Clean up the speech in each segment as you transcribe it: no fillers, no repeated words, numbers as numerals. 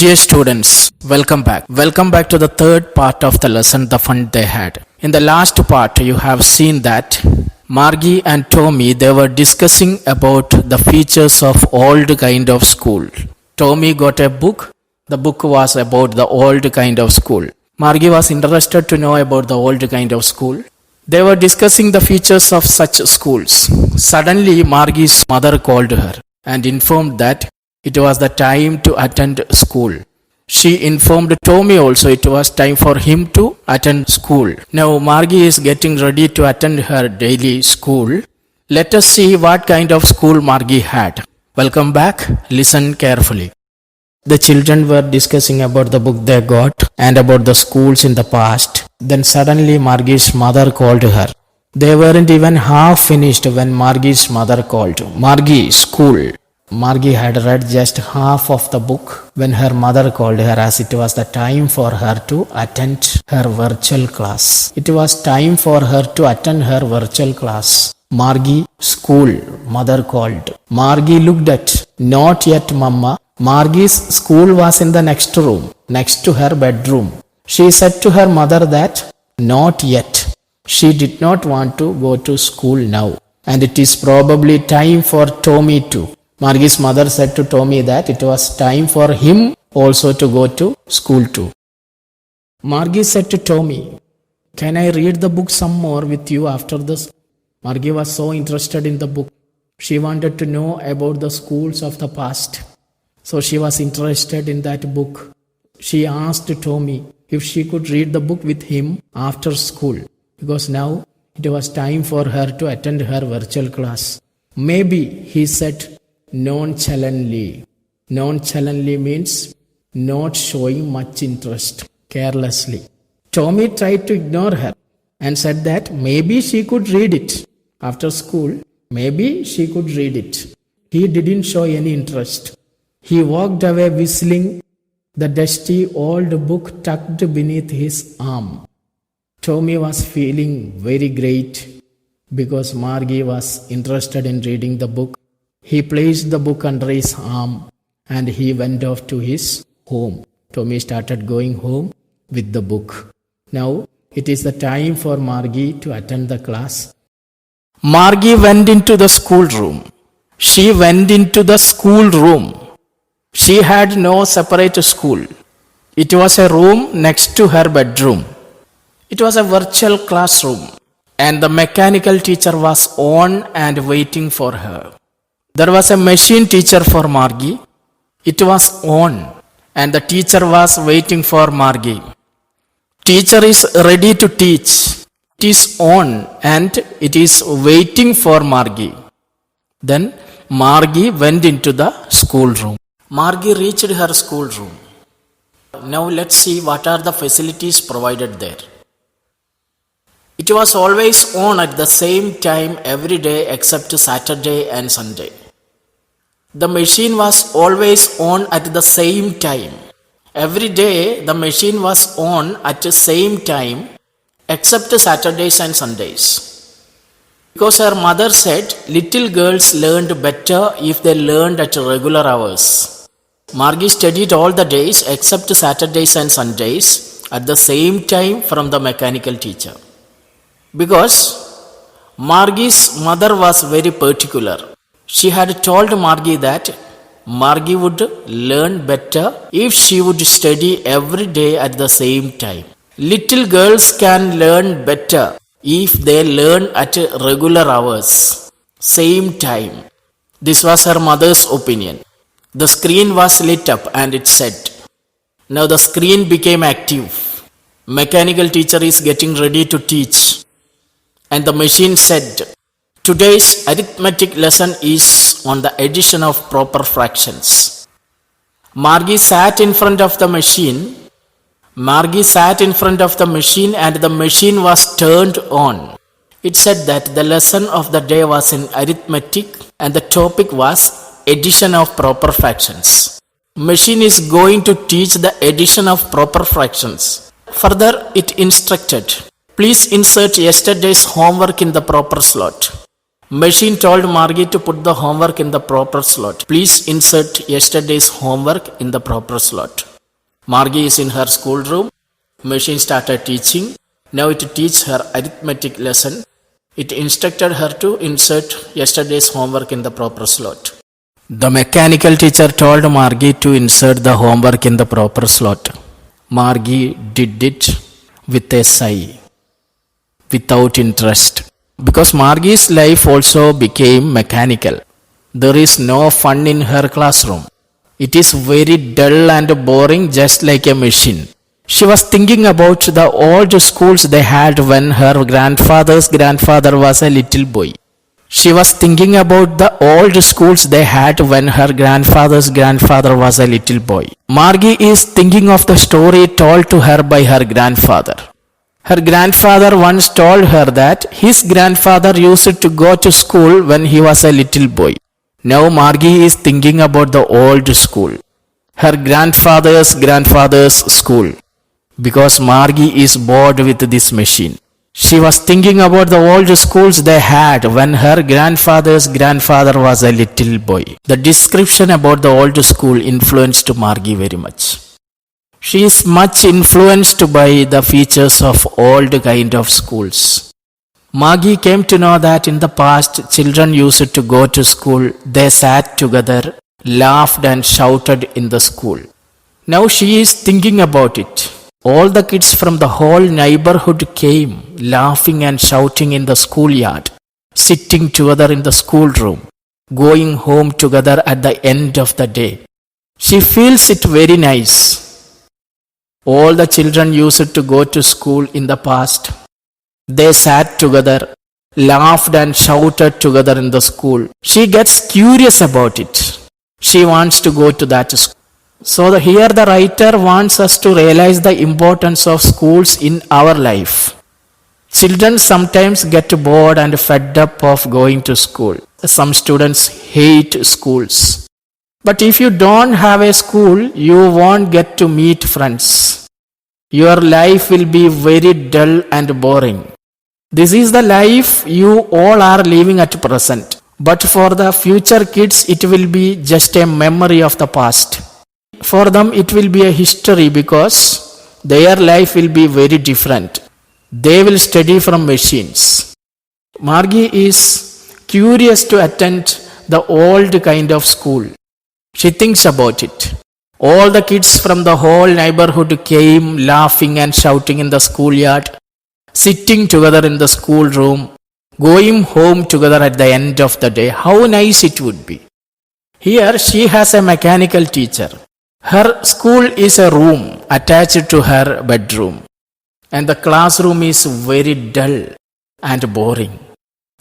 Dear students, welcome back. Welcome back to the third part of the lesson, the fun they had. In the last part, you have seen that Margie and Tommy, they were discussing about the features of old kind of school. Tommy got a book. The book was about the old kind of school. Margie was interested to know about the old kind of school. They were discussing the features of such schools. Suddenly, Margie's mother called her and informed that it was the time to attend school. She informed Tommy also it was time for him to attend school. Now Margie is getting ready to attend her daily school. Let us see what kind of school Margie had. Welcome back. Listen carefully. The children were discussing about the book they got and about the schools in the past. Then suddenly Margie's mother called her. They weren't even half finished when Margie's mother called. Margie, school. Margie had read just half of the book when her mother called her, as it was the time for her to attend her virtual class. It was time for her to attend her virtual class. Margie, school, mother called. Margie looked at, not yet, Mama. Margie's school was in the next room, next to her bedroom. She said to her mother that, not yet. She did not want to go to school now, and it is probably time for Tommy too. Margie's mother said to Tommy that it was time for him also to go to school too. Margie said to Tommy, can I read the book some more with you after this? Margie was so interested in the book. She wanted to know about the schools of the past. So she was interested in that book. She asked Tommy if she could read the book with him after school, because now it was time for her to attend her virtual class. Maybe, he said nonchalantly. Nonchalantly means not showing much interest, carelessly. Tommy tried to ignore her and said that maybe she could read it after school. Maybe she could read it. He didn't show any interest. He walked away whistling, the dusty old book tucked beneath his arm. Tommy was feeling very great because Margie was interested in reading the book. He placed the book under his arm and he went off to his home. Tommy started going home with the book. Now it is the time for Margie to attend the class. Margie went into the schoolroom. She went into the schoolroom. She had no separate school. It was a room next to her bedroom. It was a virtual classroom, and the mechanical teacher was on and waiting for her. There was a machine teacher for Margie. It was on, and the teacher was waiting for Margie. Teacher is ready to teach. It is on, and it is waiting for Margie. Then Margie went into the schoolroom. Margie reached her schoolroom. Now let's see what are the facilities provided there. It was always on at the same time every day except Saturday and Sunday. The machine was always on at the same time. Every day the machine was on at the same time except Saturdays and Sundays. Because her mother said little girls learned better if they learned at regular hours. Margie studied all the days except Saturdays and Sundays at the same time from the mechanical teacher. Because Margie's mother was very particular. She had told Margie that Margie would learn better if she would study every day at the same time. Little girls can learn better if they learn at regular hours, same time. This was her mother's opinion. The screen was lit up and it said, now the screen became active. Mechanical teacher is getting ready to teach. And the machine said, today's arithmetic lesson is on the addition of proper fractions. Margie sat in front of the machine. Margie sat in front of the machine and the machine was turned on. It said that the lesson of the day was in arithmetic and the topic was addition of proper fractions. Machine is going to teach the addition of proper fractions. Further, it instructed, please insert yesterday's homework in the proper slot. Machine told Margie to put the homework in the proper slot. Please insert yesterday's homework in the proper slot. Margie is in her schoolroom. Machine started teaching. Now it teaches her arithmetic lesson. It instructed her to insert yesterday's homework in the proper slot. The mechanical teacher told Margie to insert the homework in the proper slot. Margie did it with a sigh, without interest. Because Margie's life also became mechanical. There is no fun in her classroom. It is very dull and boring, just like a machine. She was thinking about the old schools they had when her grandfather's grandfather was a little boy. She was thinking about the old schools they had when her grandfather's grandfather was a little boy. Margie is thinking of the story told to her by her grandfather. Her grandfather once told her that his grandfather used to go to school when he was a little boy. Now Margie is thinking about the old school, her grandfather's school, because Margie is bored with this machine. She was thinking about the old schools they had when her grandfather's grandfather was a little boy. The description about the old school influenced Margie very much. She is much influenced by the features of old kind of schools. Margie came to know that in the past, children used to go to school, they sat together, laughed and shouted in the school. Now she is thinking about it. All the kids from the whole neighborhood came, laughing and shouting in the schoolyard, sitting together in the schoolroom, going home together at the end of the day. She feels it very nice. All the children used to go to school in the past. They sat together, laughed and shouted together in the school. She gets curious about it. She wants to go to that school. So here the writer wants us to realize the importance of schools in our life. Children sometimes get bored and fed up of going to school. Some students hate schools. But if you don't have a school, you won't get to meet friends. Your life will be very dull and boring. This is the life you all are living at present. But for the future kids, it will be just a memory of the past. For them, it will be a history because their life will be very different. They will study from machines. Margie is curious to attend the old kind of school. She thinks about it. All the kids from the whole neighborhood came laughing and shouting in the schoolyard, sitting together in the schoolroom, going home together at the end of the day. How nice it would be. Here she has a mechanical teacher. Her school is a room attached to her bedroom, and the classroom is very dull and boring.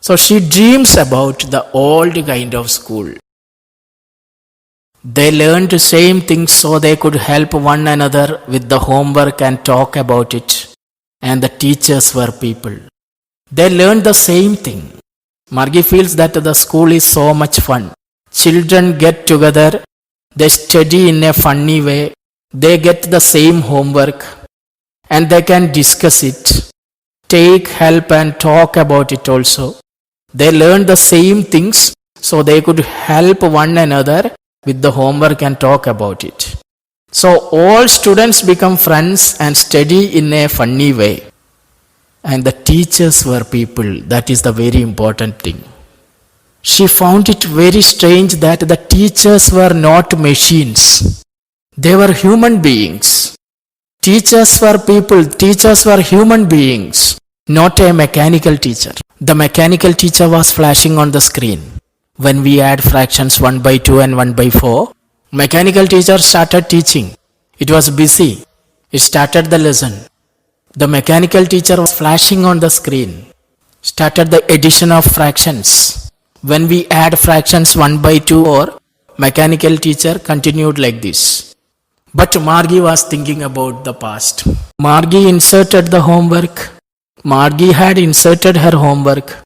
So she dreams about the old kind of school. They learned the same things so they could help one another with the homework and talk about it. And the teachers were people. They learned the same thing. Margie feels that the school is so much fun. Children get together, they study in a funny way, they get the same homework, and they can discuss it, take help and talk about it also. They learned the same things so they could help one another with the homework and talk about it. So all students become friends and study in a funny way. And the teachers were people. That is the very important thing. She found it very strange that the teachers were not machines. They were human beings. Teachers were people. Teachers were human beings, not a mechanical teacher. The mechanical teacher was flashing on the screen. When we add fractions 1 by 2 and 1 by 4, mechanical teacher started teaching. It was busy. It started the lesson. The mechanical teacher was flashing on the screen. Started the addition of fractions. When we add fractions 1 by 2 or mechanical teacher continued like this. But Margie was thinking about the past. Margie inserted the homework. Margie had inserted her homework.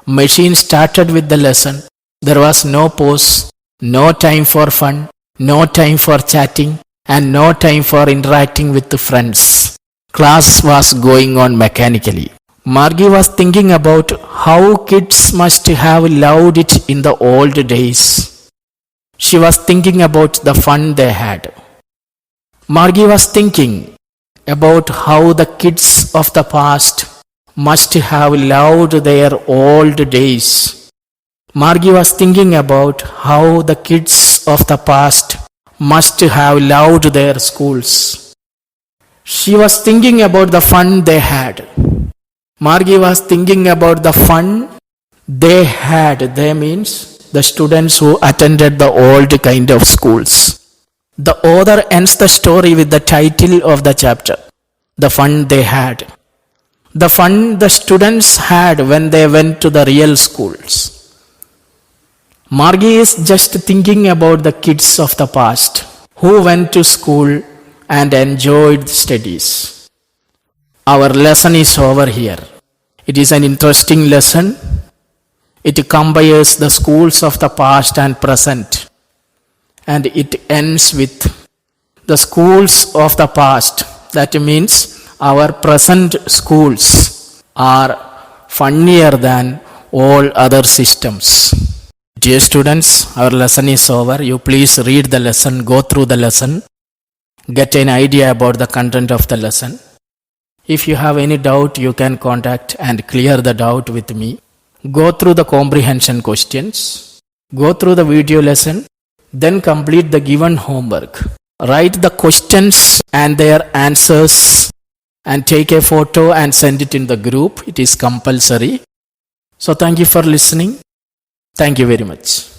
Machine started with the lesson. There was no pause, no time for fun, no time for chatting, and no time for interacting with the friends. Class was going on mechanically. Margie was thinking about how kids must have loved it in the old days. She was thinking about the fun they had. Margie was thinking about how the kids of the past must have loved their old days. Margie was thinking about how the kids of the past must have loved their schools. She was thinking about the fun they had. Margie was thinking about the fun they had. They means the students who attended the old kind of schools. The author ends the story with the title of the chapter, The Fun They Had. The fun the students had when they went to the real schools. Margie is just thinking about the kids of the past who went to school and enjoyed studies. Our lesson is over here. It is an interesting lesson. It compares the schools of the past and present. And it ends with the schools of the past. That means our present schools are funnier than all other systems. Dear students, our lesson is over. You please read the lesson, go through the lesson, get an idea about the content of the lesson. If you have any doubt, you can contact and clear the doubt with me. Go through the comprehension questions, go through the video lesson, then complete the given homework. Write the questions and their answers and take a photo and send it in the group. It is compulsory. So thank you for listening. Thank you very much.